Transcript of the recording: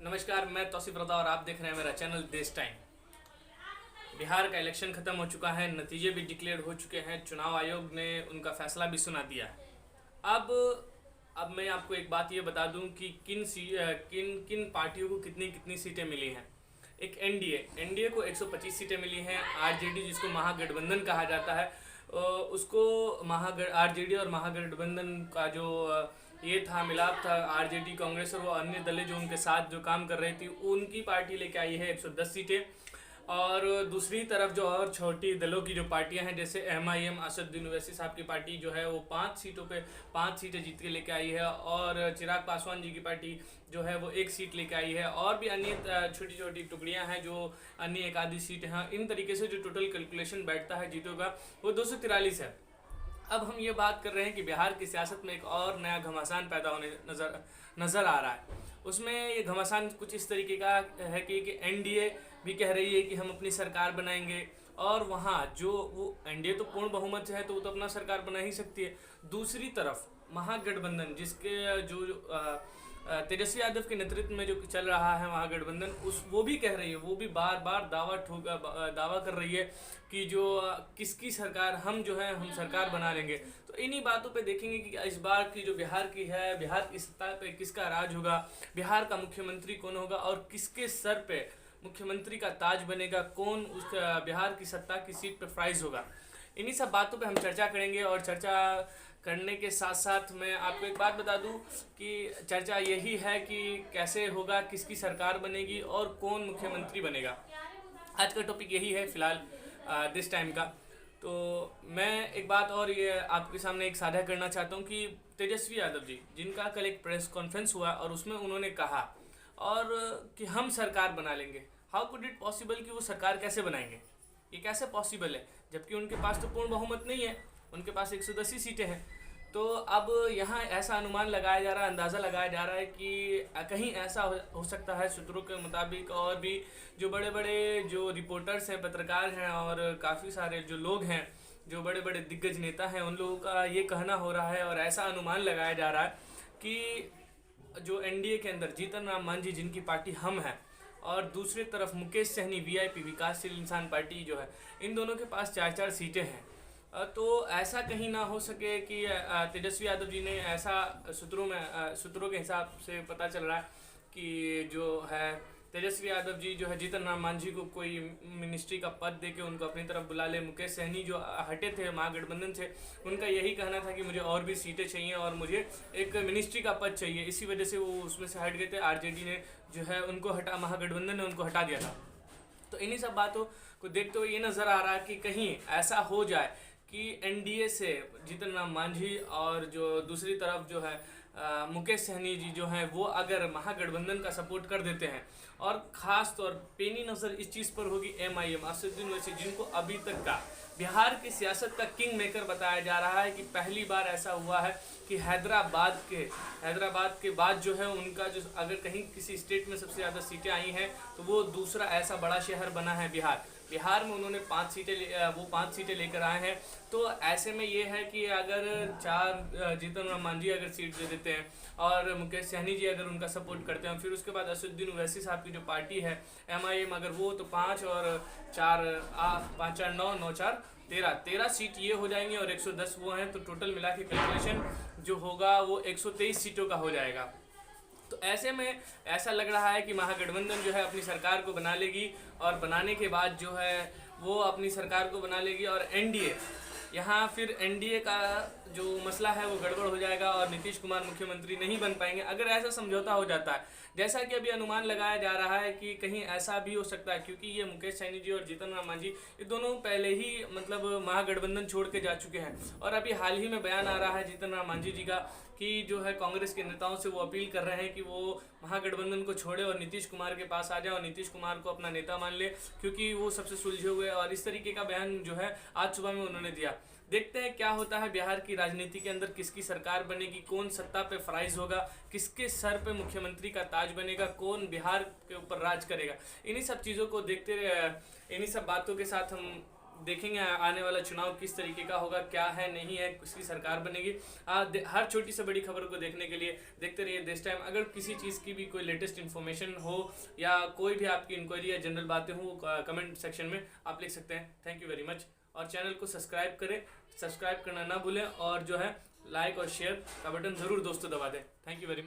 नमस्कार, मैं तौसीफ रज़ा और आप देख रहे हैं मेरा चैनल देश टाइम। बिहार का इलेक्शन ख़त्म हो चुका है, नतीजे भी डिक्लेयर हो चुके हैं, चुनाव आयोग ने उनका फैसला भी सुना दिया है। अब अब मैं आपको एक बात ये बता दूं कि किन किन पार्टियों को कितनी कितनी सीटें मिली हैं। एक एनडीए को 125 सीटें मिली हैं। आरजेडी, जिसको महागठबंधन कहा जाता है, उसको आरजेडी और महागठबंधन का जो ये था, मिलाप था, आरजेडी, कांग्रेस और वो अन्य दलें जो उनके साथ जो काम कर रही थी, उनकी पार्टी लेके आई है 110 सीटें। और दूसरी तरफ जो और छोटी दलों की जो पार्टियां हैं, जैसे एमआईएम, असदुद्दीन ओवैसी साहब की पार्टी जो है वो 5 सीटों पे 5 सीटें जीत के लेके आई है। और चिराग पासवान जी की पार्टी जो है वो 1 सीट लेके आई है। और भी अन्य छोटी छोटी टुकड़ियां हैं जो अन्य एक आधी सीटें हैं। इन तरीके से जो टोटल कैलकुलेशन बैठता है जीतों का, वो 243 है। अब हम ये बात कर रहे हैं कि बिहार की सियासत में एक और नया घमासान पैदा होने नज़र आ रहा है। उसमें ये घमासान कुछ इस तरीके का है कि एनडीए भी कह रही है कि हम अपनी सरकार बनाएंगे, और वहाँ जो वो एनडीए तो पूर्ण बहुमत से है तो वो तो अपना सरकार बना ही सकती है। दूसरी तरफ महागठबंधन, जिसके जो तेजस्वी यादव के नेतृत्व में जो चल रहा है महागठबंधन, वो भी कह रही है, वो भी बार बार दावा कर रही है कि जो किसकी सरकार हम सरकार बना लेंगे। तो इन्हीं बातों पे देखेंगे कि इस बार की जो बिहार की है, बिहार की सत्ता पे किसका राज होगा, बिहार का मुख्यमंत्री कौन होगा और किसके सर पे मुख्यमंत्री का ताज बनेगा, कौन उस बिहार की सत्ता की सीट पे फाइज होगा। इन्हीं सब बातों पे हम चर्चा करेंगे। और चर्चा करने के साथ साथ मैं आपको एक बात बता दूं कि चर्चा यही है कि कैसे होगा, किसकी सरकार बनेगी और कौन मुख्यमंत्री बनेगा। आज का टॉपिक यही है फिलहाल दिस टाइम का। तो मैं एक बात और ये आपके सामने एक साझा करना चाहता हूँ कि तेजस्वी यादव जी, जिनका कल एक प्रेस कॉन्फ्रेंस हुआ और उसमें उन्होंने कहा और कि हम सरकार बना लेंगे। हाउ कुड इट पॉसिबल कि वो सरकार कैसे बनाएंगे? ये कैसे पॉसिबल है जबकि उनके पास तो पूर्ण बहुमत नहीं है, उनके पास 110 ही सीटें हैं। तो अब यहाँ ऐसा अनुमान लगाया जा रहा है, अंदाज़ा लगाया जा रहा है कि कहीं ऐसा हो सकता है, सूत्रों के मुताबिक और भी जो बड़े बड़े जो रिपोर्टर्स हैं, पत्रकार हैं और काफ़ी सारे जो लोग हैं, जो बड़े बड़े दिग्गज नेता हैं, उन लोगों का ये कहना हो रहा है और ऐसा अनुमान लगाया जा रहा है कि जो एनडीए के अंदर जीतन राम मांझी, जिनकी पार्टी हम हैं, और दूसरी तरफ मुकेश सहनी वीआईपी, विकासशील इंसान पार्टी जो है, इन दोनों के पास 4-4 सीटें हैं। तो ऐसा कहीं ना हो सके कि तेजस्वी यादव जी ने ऐसा सूत्रों के हिसाब से पता चल रहा है कि जो है तेजस्वी यादव जी जो है जीतन राम मांझी को कोई मिनिस्ट्री का पद देके उनको अपनी तरफ बुला ले। मुकेश सहनी जो हटे थे महागठबंधन से, उनका यही कहना था कि मुझे और भी सीटें चाहिए और मुझे एक मिनिस्ट्री का पद चाहिए, इसी वजह से वो उसमें से हट गए थे। आरजेडी ने जो है उनको महागठबंधन ने उनको हटा दिया था। तो इन्हीं सब बातों को देखते हुए ये नज़र आ रहा है कि कहीं ऐसा हो जाए कि एनडीए से जीतन राम मांझी और जो दूसरी तरफ जो है मुकेश सहनी जी जो हैं, वो अगर महागठबंधन का सपोर्ट कर देते हैं, और ख़ास तौर पेनी नज़र इस चीज़ पर होगी एमआईएम, असदुद्दीन ओवैसी, जिनको अभी तक का बिहार की सियासत का किंग मेकर बताया जा रहा है कि पहली बार ऐसा हुआ है कि हैदराबाद के बाद जो है उनका जो अगर कहीं किसी स्टेट में सबसे ज़्यादा सीटें आई हैं तो वो दूसरा ऐसा बड़ा शहर बना है बिहार में उन्होंने 5 सीटें लेकर आए हैं। तो ऐसे में ये है कि अगर जीतन राम मांझी अगर सीट दे देते हैं और मुकेश सहनी जी अगर उनका सपोर्ट करते हैं, फिर उसके बाद असदुद्दीन ओवैसी साहब की जो पार्टी है एमआईएम, अगर वो तो 5 और 4 5 4 9 9 4 13 सीट ये हो जाएंगी और 110 वो हैं, तो टोटल मिला के कैलकुलेशन जो होगा वो 123 सीटों का हो जाएगा। तो ऐसे में ऐसा लग रहा है कि महागठबंधन जो है अपनी सरकार को बना लेगी, और बनाने के बाद जो है वो अपनी सरकार को बना लेगी, और एनडीए का जो मसला है वो गड़बड़ हो जाएगा और नीतीश कुमार मुख्यमंत्री नहीं बन पाएंगे अगर ऐसा समझौता हो जाता है। जैसा कि अभी अनुमान लगाया जा रहा है कि कहीं ऐसा भी हो सकता है, क्योंकि ये मुकेश सहनी जी और जीतन राम मांझी ये दोनों पहले ही महागठबंधन छोड़ के जा चुके हैं। और अभी हाल ही में बयान आ रहा है जीतन राम मांझी जी का कि जो है कांग्रेस के नेताओं से वो अपील कर रहे हैं कि वो महागठबंधन को छोड़े और नीतीश कुमार के पास आ जाए और नीतीश कुमार को अपना नेता मान ले, क्योंकि वो सबसे सुलझे हुए। और इस तरीके का बयान जो है आज सुबह में उन्होंने दिया। देखते हैं क्या होता है बिहार की राजनीति के अंदर, किसकी सरकार बनेगी, कौन सत्ता पे फाइज होगा, किसके सर पे मुख्यमंत्री का ताज बनेगा, कौन बिहार के ऊपर राज करेगा। इन्हीं सब चीज़ों को देखते इन्हीं सब बातों के साथ हम देखेंगे आने वाला चुनाव किस तरीके का होगा, क्या है नहीं है, किसकी सरकार बनेगी। हर छोटी से बड़ी खबर को देखने के लिए देखते रहिए देश टाइम। अगर किसी चीज़ की भी कोई लेटेस्ट इन्फॉर्मेशन हो या कोई भी आपकी इंक्वायरी या जनरल बातें हो, कमेंट सेक्शन में आप लिख सकते हैं। Thank you very much. और चैनल को सब्सक्राइब करें, सब्सक्राइब करना ना भूलें, और जो है लाइक और शेयर का बटन ज़रूर दोस्तों दबा दें। Thank you very much.